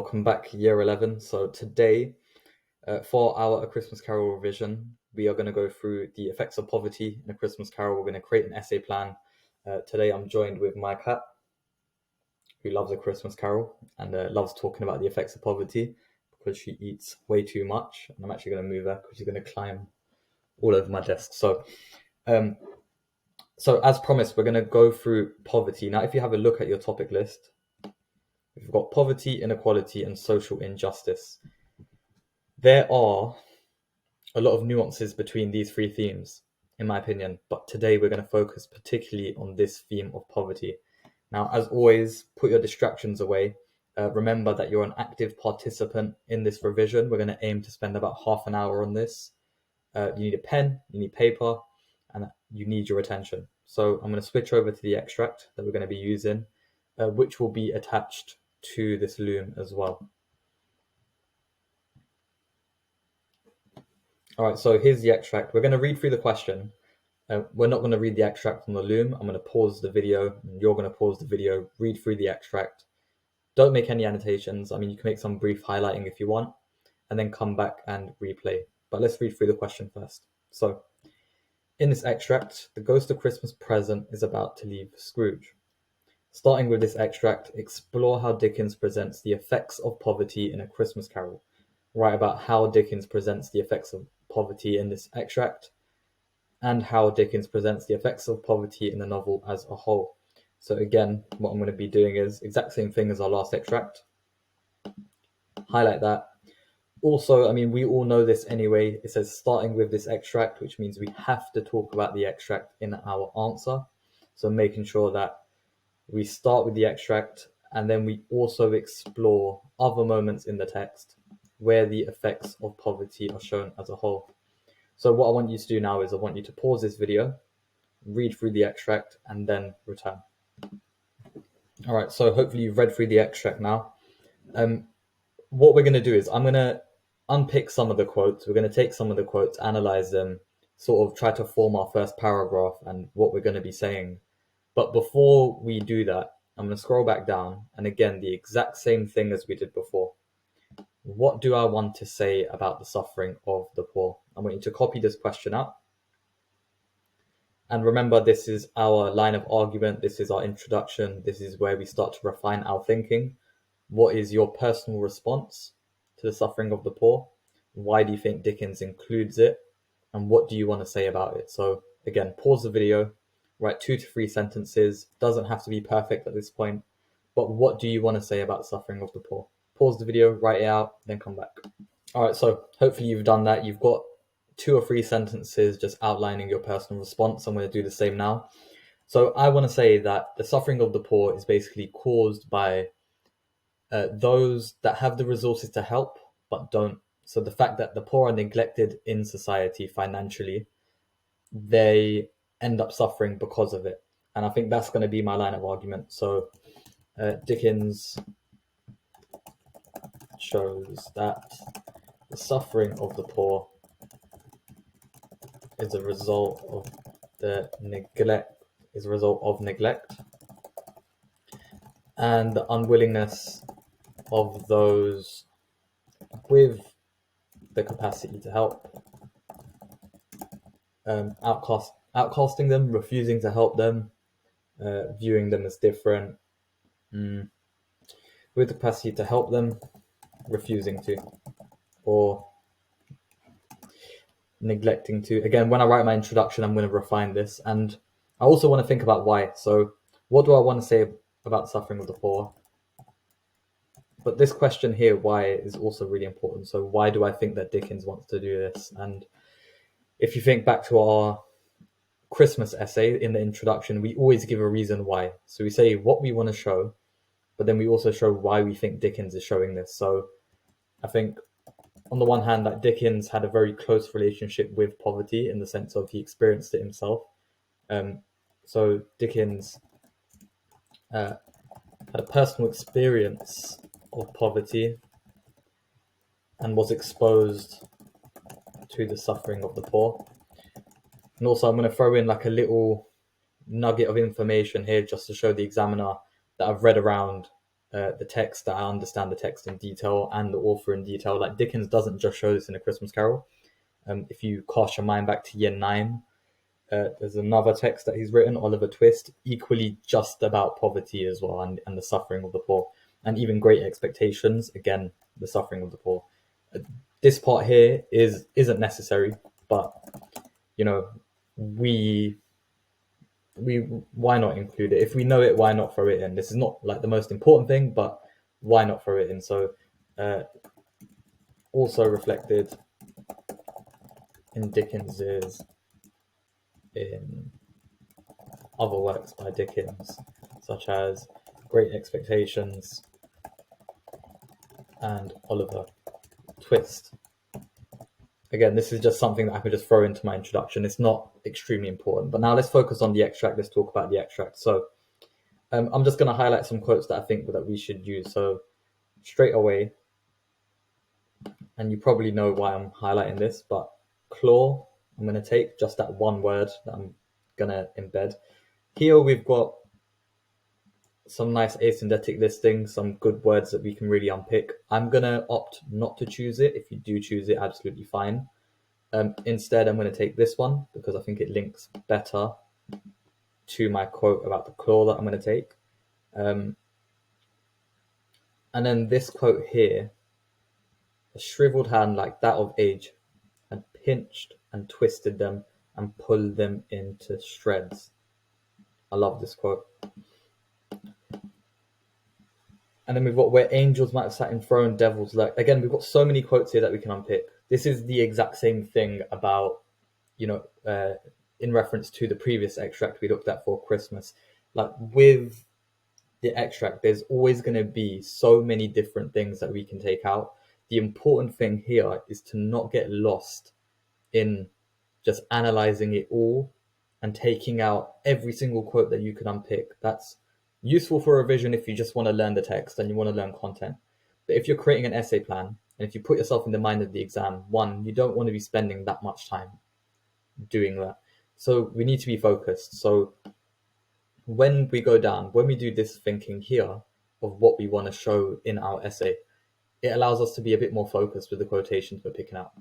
Welcome back, year 11. So today, for our A Christmas Carol revision, we are going to go through the effects of poverty in A Christmas Carol. We're going to create an essay plan. Today I'm joined with my cat, who loves A Christmas Carol and loves talking about the effects of poverty because she eats way too much. And I'm actually going to move her because she's going to climb all over my desk. Um, so as promised, we're going to go through poverty. Now, if you have a look at your topic list, we've got poverty, inequality, and social injustice. There are a lot of nuances between these three themes, in my opinion, but today we're going to focus particularly on this theme of poverty. Now, as always, put your distractions away. Remember that you're an active participant in this revision. We're going to aim to spend about half an hour on this. You need a pen, you need paper, and you need your attention. So I'm going to switch over to the extract that we're going to be using, which will be attached to this loom as well. All right, so here's the extract. We're going to read through the question. We're not going to read the extract on the loom. I'm going to pause the video, and you're going to pause the video, read through the extract. Don't make any annotations. I mean, you can make some brief highlighting if you want, and then come back and replay. But let's read through the question first. So, in this extract, the ghost of Christmas present is about to leave Scrooge. Starting with this extract, explore how Dickens presents the effects of poverty in A Christmas Carol. Write about how Dickens presents the effects of poverty in this extract, and how Dickens presents the effects of poverty in the novel as a whole. So again, what I'm going to be doing is exact same thing as our last extract. Highlight that. Also, I mean, we all know this anyway. It says starting with this extract, which means we have to talk about the extract in our answer. So making sure that we start with the extract and then we also explore other moments in the text where the effects of poverty are shown as a whole. So what I want you to do now is I want you to pause this video, read through the extract, and then return. All right, so hopefully you've read through the extract now. What we're going to do is I'm going to unpick some of the quotes. We're going to take some of the quotes, analyze them, sort of try to form our first paragraph and what we're going to be saying. But before we do that, I'm going to scroll back down. And again, the exact same thing as we did before. What do I want to say about the suffering of the poor? I want you to copy this question out. And remember, this is our line of argument. This is our introduction. This is where we start to refine our thinking. What is your personal response to the suffering of the poor? Why do you think Dickens includes it? And what do you want to say about it? So again, pause the video, write 2 to 3 sentences. Doesn't have to be perfect at this point. But what do you want to say about the suffering of the poor? Pause the video, write it out, then come back. All right, so hopefully you've done that. You've got 2 or 3 sentences just outlining your personal response. I'm going to do the same now. So I want to say that the suffering of the poor is basically caused by those that have the resources to help but don't. So the fact that the poor are neglected in society financially, they end up suffering because of it. And I think that's going to be my line of argument. So Dickens shows that the suffering of the poor is a result of neglect and the unwillingness of those with the capacity to help, outcasting them, refusing to help them, viewing them as different, with the capacity to help them, refusing to, or neglecting to. Again, when I write my introduction, I'm going to refine this, and I also want to think about why. So what do I want to say about the suffering of the poor? But this question here, why, is also really important. So why do I think that Dickens wants to do this? And if you think back to our Christmas essay in the introduction, we always give a reason why. So we say what we want to show, but then we also show why we think Dickens is showing this. So I think on the one hand that Dickens had a very close relationship with poverty in the sense of he experienced it himself. So Dickens had a personal experience of poverty and was exposed to the suffering of the poor. And also I'm going to throw in like a little nugget of information here just to show the examiner that I've read around the text, that I understand the text in detail and the author in detail. Like Dickens doesn't just show this in A Christmas Carol. If you cast your mind back to year 9, there's another text that he's written, Oliver Twist, equally just about poverty as well, and the suffering of the poor. And even Great Expectations, again, the suffering of the poor. This part here isn't necessary, but you know, we why not include it? If we know it, why not throw it in? This is not like the most important thing, but why not throw it in? So also reflected in Dickens's in other works by Dickens, such as Great Expectations and Oliver Twist. Again, this is just something that I could just throw into my introduction. It's not extremely important. But now let's focus on the extract. Let's talk about the extract. So I'm just going to highlight some quotes that I think that we should use. So straight away, and you probably know why I'm highlighting this, but claw, I'm going to take just that one word that I'm going to embed. Here we've got some nice asyndetic listings, some good words that we can really unpick. I'm going to opt not to choose it. If you do choose it, absolutely fine. Instead, I'm going to take this one because I think it links better to my quote about the claw that I'm going to take. And then this quote here, a shriveled hand like that of age had pinched and twisted them and pulled them into shreds. I love this quote. And then we've got where angels might have sat enthroned, devils lurk. Again, we've got so many quotes here that we can unpick. This is the exact same thing about, in reference to the previous extract we looked at for Christmas. Like with the extract, there's always going to be so many different things that we can take out. The important thing here is to not get lost in just analyzing it all and taking out every single quote that you can unpick. That's useful for revision if you just want to learn the text and you want to learn content. But if you're creating an essay plan and if you put yourself in the mind of the exam, one, you don't want to be spending that much time doing that. So we need to be focused. So when we go down, when we do this thinking here of what we want to show in our essay, it allows us to be a bit more focused with the quotations we're picking out.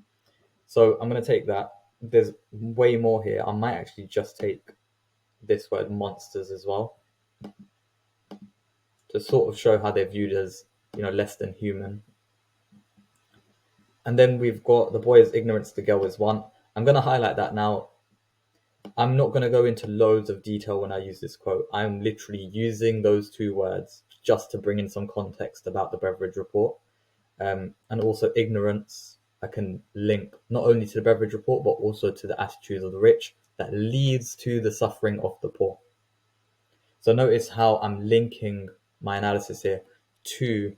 So I'm going to take that. There's way more here. I might actually just take this word monsters as well to sort of show how they're viewed as, less than human. And then we've got the boy is ignorance, the girl is one. I'm going to highlight that now. I'm not going to go into loads of detail when I use this quote. I'm literally using those two words just to bring in some context about the Beveridge report. And also ignorance, I can link not only to the Beveridge report, but also to the attitudes of the rich that leads to the suffering of the poor. So notice how I'm linking my analysis here to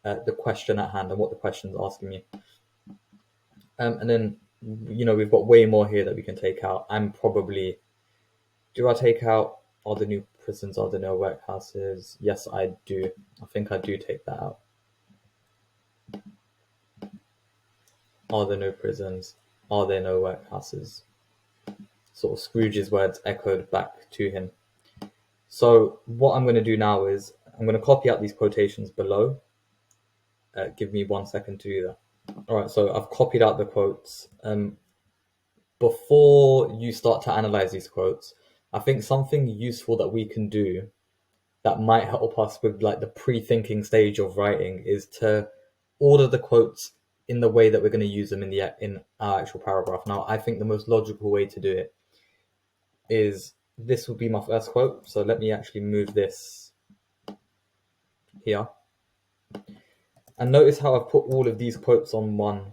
the question at hand and what the question is asking me. And then, we've got way more here that we can take out. Do I take out are the new prisons, are there no workhouses? Yes, I do. I think I do take that out. Are there no prisons? Are there no workhouses? Sort of Scrooge's words echoed back to him. So what I'm going to do now is I'm going to copy out these quotations below. Give me 1 second to do that. All right, so I've copied out the quotes. Before you start to analyze these quotes, I think something useful that we can do that might help us with like the pre-thinking stage of writing is to order the quotes in the way that we're going to use them in our actual paragraph. Now, I think the most logical way to do it is this will be my first quote. So let me actually move this here. And notice how I've put all of these quotes on one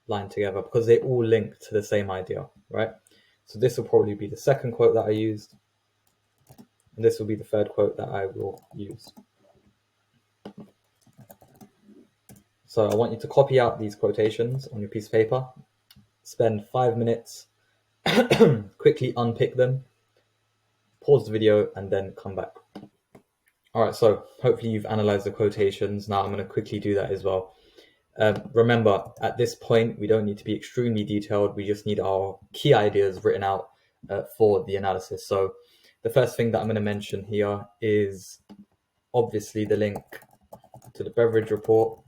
line together because they all link to the same idea, right? So this will probably be the second quote that I used. And this will be the third quote that I will use. So I want you to copy out these quotations on your piece of paper, spend 5 minutes, quickly unpick them, pause the video, and then come back. All right, so hopefully you've analyzed the quotations. Now I'm going to quickly do that as well. Remember, at this point, we don't need to be extremely detailed. We just need our key ideas written out for the analysis. So the first thing that I'm going to mention here is obviously the link to the Beveridge report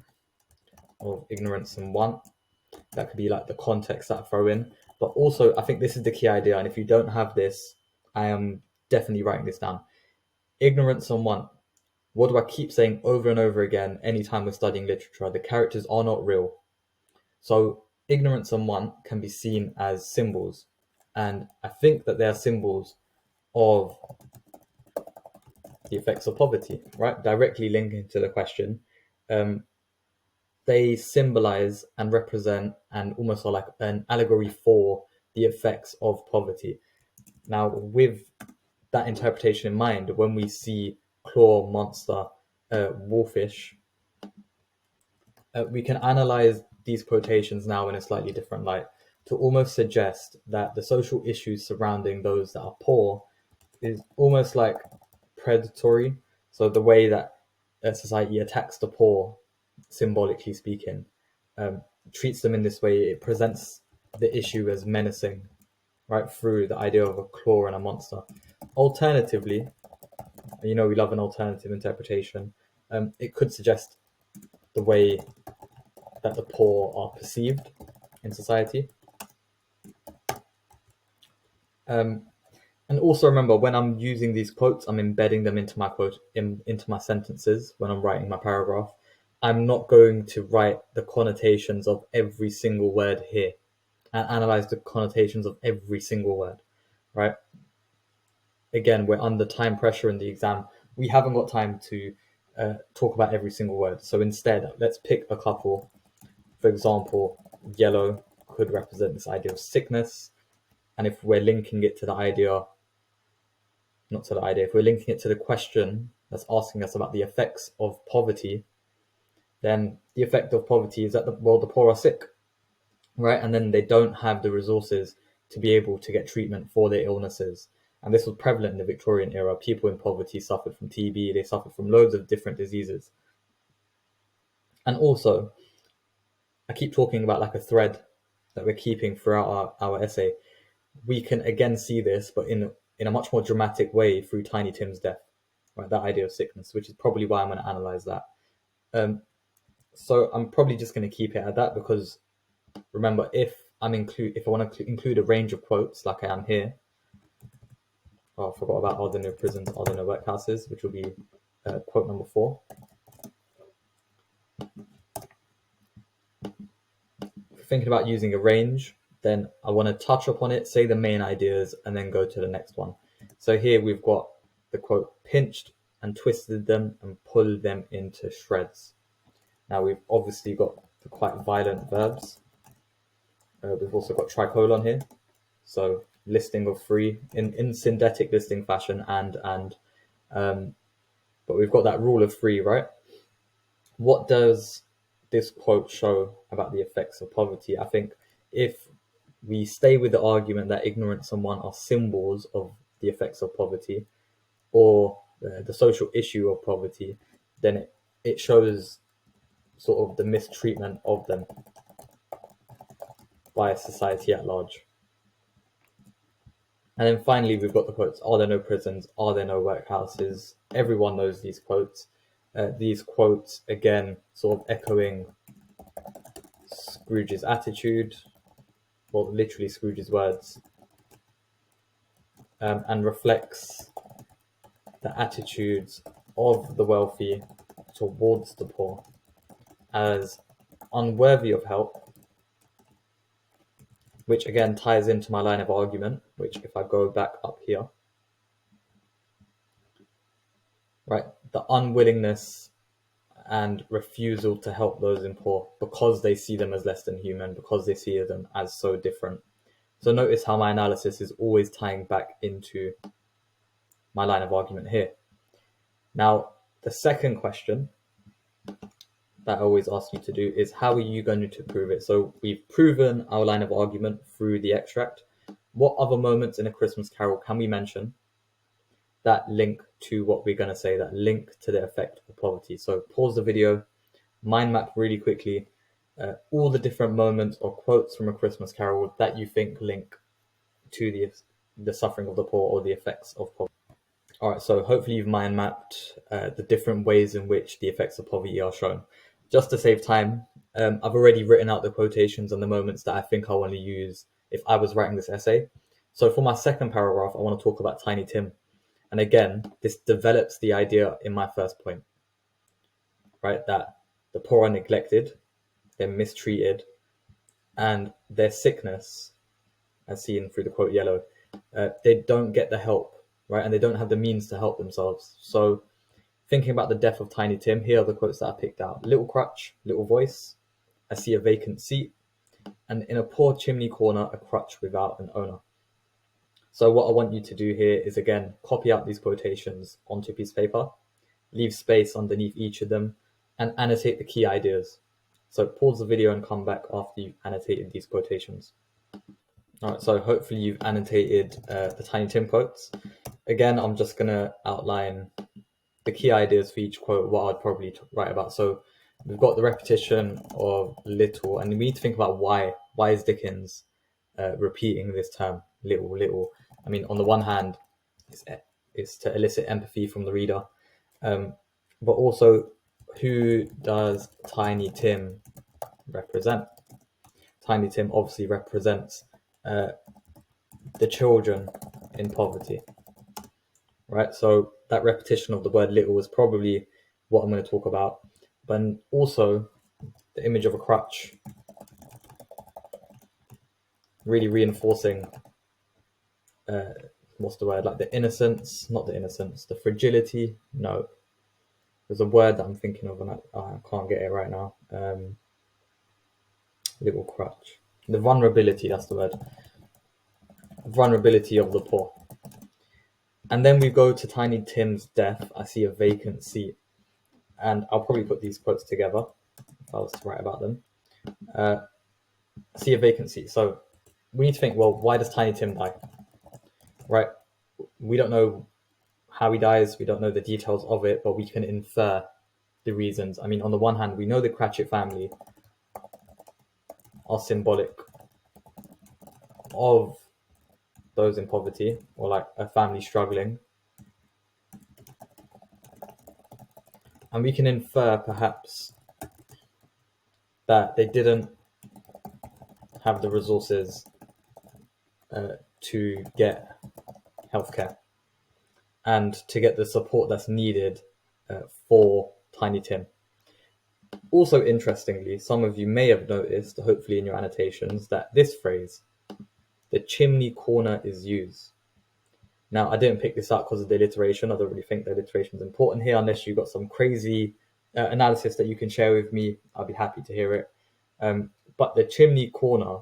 of ignorance and want. That could be like the context that I throw in. But also, I think this is the key idea. And if you don't have this, I am definitely writing this down. Ignorance and want. What do I keep saying over and over again anytime we're studying literature? The characters are not real. So ignorance and want can be seen as symbols. And I think that they are symbols of the effects of poverty, right? Directly linking to the question. They symbolize and represent and almost are like an allegory for the effects of poverty. Now, with that interpretation in mind, when we see claw, monster, wolfish, we can analyze these quotations now in a slightly different light to almost suggest that the social issues surrounding those that are poor is almost like predatory. So the way that society attacks the poor, symbolically speaking, treats them in this way, it presents the issue as menacing, right, through the idea of a claw and a monster. Alternatively, we love an alternative interpretation. It could suggest the way that the poor are perceived in society. And also remember, when I'm using these quotes, I'm embedding them into my into my sentences when I'm writing my paragraph. I'm not going to write the connotations of every single word here and analyze the connotations of every single word, right? Again, we're under time pressure in the exam. We haven't got time to talk about every single word. So instead, let's pick a couple. For example, yellow could represent this idea of sickness. And if we're linking it to the idea, if we're linking it to the question that's asking us about the effects of poverty, then the effect of poverty is that the poor are sick, right? And then they don't have the resources to be able to get treatment for their illnesses. And this was prevalent in the Victorian era. People in poverty suffered from TB, they suffered from loads of different diseases. And also, I keep talking about like a thread that we're keeping throughout our essay. We can again see this, but in a much more dramatic way through Tiny Tim's death, right? That idea of sickness, which is probably why I'm going to analyze that. So I'm probably just going to keep it at that because remember, if I want to include a range of quotes like I am here. Oh, I forgot about are there no prisons, are there no workhouses, which will be quote number 4. If you're thinking about using a range, then I want to touch upon it, say the main ideas, and then go to the next one. So here we've got the quote, pinched and twisted them and pulled them into shreds. Now we've obviously got the quite violent verbs. We've also got tricolon here. So listing of 3 in synthetic listing fashion but we've got that rule of 3, right? What does this quote show about the effects of poverty? I think if we stay with the argument that ignorance and want are symbols of the effects of poverty or the social issue of poverty, then it shows sort of the mistreatment of them by society at large. And then finally, we've got the quotes, are there no prisons? Are there no workhouses? Everyone knows these quotes. These quotes, again, sort of echoing Scrooge's attitude, well, literally Scrooge's words, and reflects the attitudes of the wealthy towards the poor as unworthy of help, which again ties into my line of argument, which if I go back up here, right, the unwillingness and refusal to help those in poor because they see them as less than human, because they see them as so different. So notice how my analysis is always tying back into my line of argument here. Now, the second question that I always ask you to do is how are you going to prove it? So we've proven our line of argument through the extract. What other moments in A Christmas Carol can we mention that link to what we're going to say, that link to the effect of poverty? So pause the video, mind map really quickly all the different moments or quotes from A Christmas Carol that you think link to the suffering of the poor or the effects of poverty. All right, so hopefully you've mind mapped the different ways in which the effects of poverty are shown. Just to save time, I've already written out the quotations and the moments that I think I want to use if I was writing this essay. So for my second paragraph, I want to talk about Tiny Tim. And again, this develops the idea in my first point, right? That the poor are neglected, they're mistreated, and their sickness, as seen through the quote yellow, they don't get the help, right? And they don't have the means to help themselves. So thinking about the death of Tiny Tim, here are the quotes that I picked out. Little crutch, little voice, I see a vacant seat, and in a poor chimney corner, a crutch without an owner. So what I want you to do here is, again, copy out these quotations onto a piece of paper, leave space underneath each of them, and annotate the key ideas. So pause the video and come back after you've annotated these quotations. All right, so hopefully you've annotated the Tiny Tim quotes. Again, I'm just going to outline the key ideas for each quote, what I'd probably write about. So we've got the repetition of little, and we need to think about why. Why is Dickens repeating this term, little, little? I mean, on the one hand, it's to elicit empathy from the reader, but also, who does Tiny Tim represent? Tiny Tim obviously represents the children in poverty, right? So that repetition of the word little is probably what I'm going to talk about. But also the image of a crutch, really reinforcing, what's the word? Like the innocence, not the innocence, the fragility. No, there's a word that I'm thinking of and I can't get it right now. Little crutch. The vulnerability, that's the word. Vulnerability of the poor. And then we go to Tiny Tim's death. I see a vacant seat. And I'll probably put these quotes together if I was to write about them. I see a vacant seat. So we need to think, well, why does Tiny Tim die? Right? We don't know how he dies. We don't know the details of it, but we can infer the reasons. I mean, on the one hand, we know the Cratchit family are symbolic of those in poverty, or like a family struggling. And we can infer perhaps that they didn't have the resources to get healthcare and to get the support that's needed for Tiny Tim. Also, interestingly, some of you may have noticed, hopefully in your annotations, that this phrase, the chimney corner, is used. Now, I didn't pick this out because of the alliteration. I don't really think the alliteration is important here, unless you've got some crazy analysis that you can share with me. I'll be happy to hear it. But the chimney corner,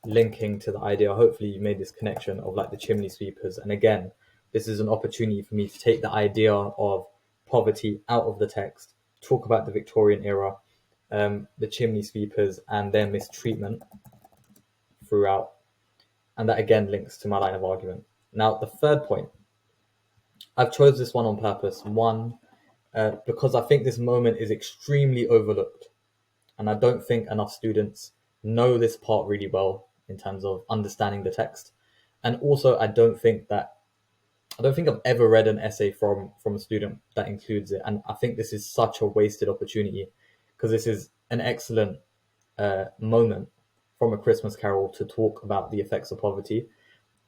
linking to the idea, hopefully you made this connection of like the chimney sweepers. And again, this is an opportunity for me to take the idea of poverty out of the text, talk about the Victorian era, the chimney sweepers and their mistreatment throughout. And that again links to my line of argument. Now, the third point, I've chose this one on purpose. One, because I think this moment is extremely overlooked. And I don't think enough students know this part really well in terms of understanding the text. And also, I don't think I've ever read an essay from a student that includes it. And I think this is such a wasted opportunity, because this is an excellent moment from A Christmas Carol to talk about the effects of poverty.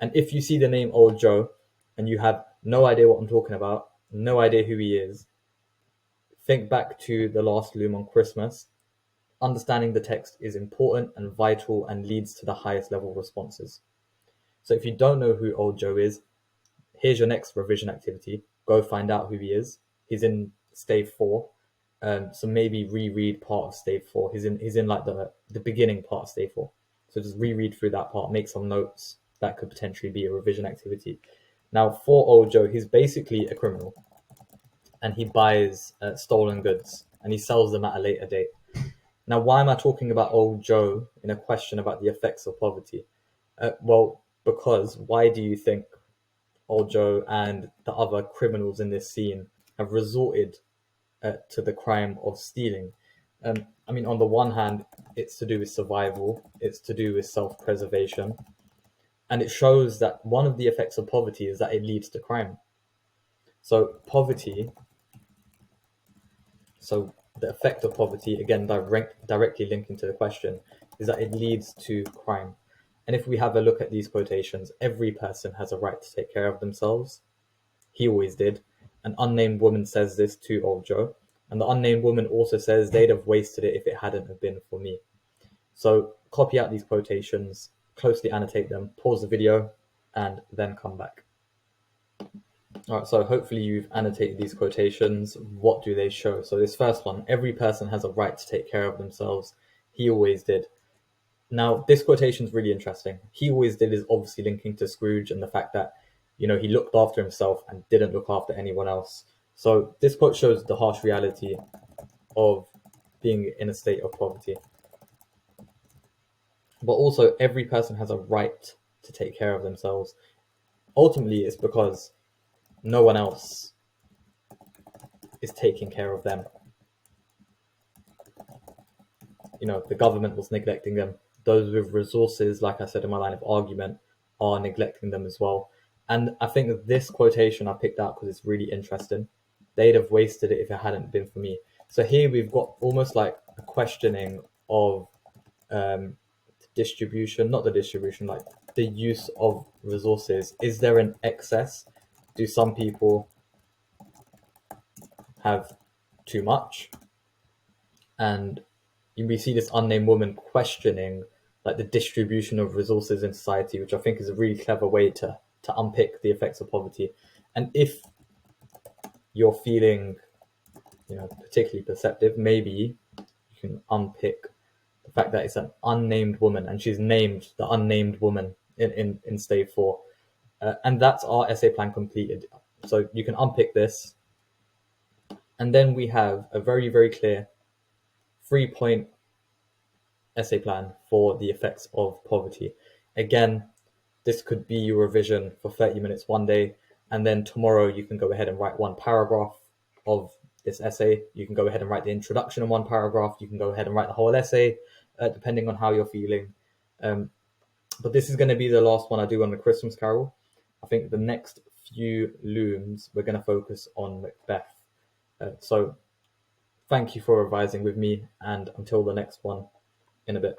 And if you see the name Old Joe and you have no idea what I'm talking about, no idea who he is, think back to the last loom on Christmas. Understanding the text is important and vital and leads to the highest level responses. So if you don't know who Old Joe is, here's your next revision activity. Go find out who he is. He's in stave 4. So maybe reread part of stave 4. He's in like the beginning part of stave 4. So just reread through that part, make some notes. That could potentially be a revision activity. Now, for Old Joe, he's basically a criminal, and he buys stolen goods and he sells them at a later date. Now, why am I talking about Old Joe in a question about the effects of poverty? Well, because why do you think Old Joe and the other criminals in this scene have resorted to the crime of stealing? I mean, on the one hand, it's to do with survival, it's to do with self-preservation. And it shows that one of the effects of poverty is that it leads to crime. So the effect of poverty, again, directly linking to the question, is that it leads to crime. And if we have a look at these quotations, every person has a right to take care of themselves. He always did. An unnamed woman says this to old Joe. And the unnamed woman also says they'd have wasted it if it hadn't have been for me. So copy out these quotations, closely annotate them, pause the video, and then come back. All right, so hopefully you've annotated these quotations. What do they show? So this first one, every person has a right to take care of themselves. He always did. Now, this quotation is really interesting. He always did is obviously linking to Scrooge and the fact that, he looked after himself and didn't look after anyone else. So this quote shows the harsh reality of being in a state of poverty. But also, every person has a right to take care of themselves. Ultimately, it's because no one else is taking care of them. The government was neglecting them. Those with resources, like I said in my line of argument, are neglecting them as well. And I think that this quotation I picked out because it's really interesting. They'd have wasted it if it hadn't been for me. So here we've got almost like a questioning of distribution, not the distribution, like the use of resources. Is there an excess? Do some people have too much? And we see this unnamed woman questioning like the distribution of resources in society, which I think is a really clever way to unpick the effects of poverty. And if you're feeling, particularly perceptive, maybe you can unpick the fact that it's an unnamed woman, and she's named the unnamed woman in stave 4. And that's our essay plan completed. So you can unpick this. And then we have a very, very clear 3-point essay plan for the effects of poverty. Again, this could be your revision for 30 minutes one day, and then tomorrow you can go ahead and write one paragraph of this essay. You can go ahead and write the introduction in one paragraph. You can go ahead and write the whole essay, depending on how you're feeling. But this is going to be the last one I do on the Christmas Carol. I think the next few looms, we're going to focus on Macbeth. So thank you for revising with me, and until the next one, in a bit.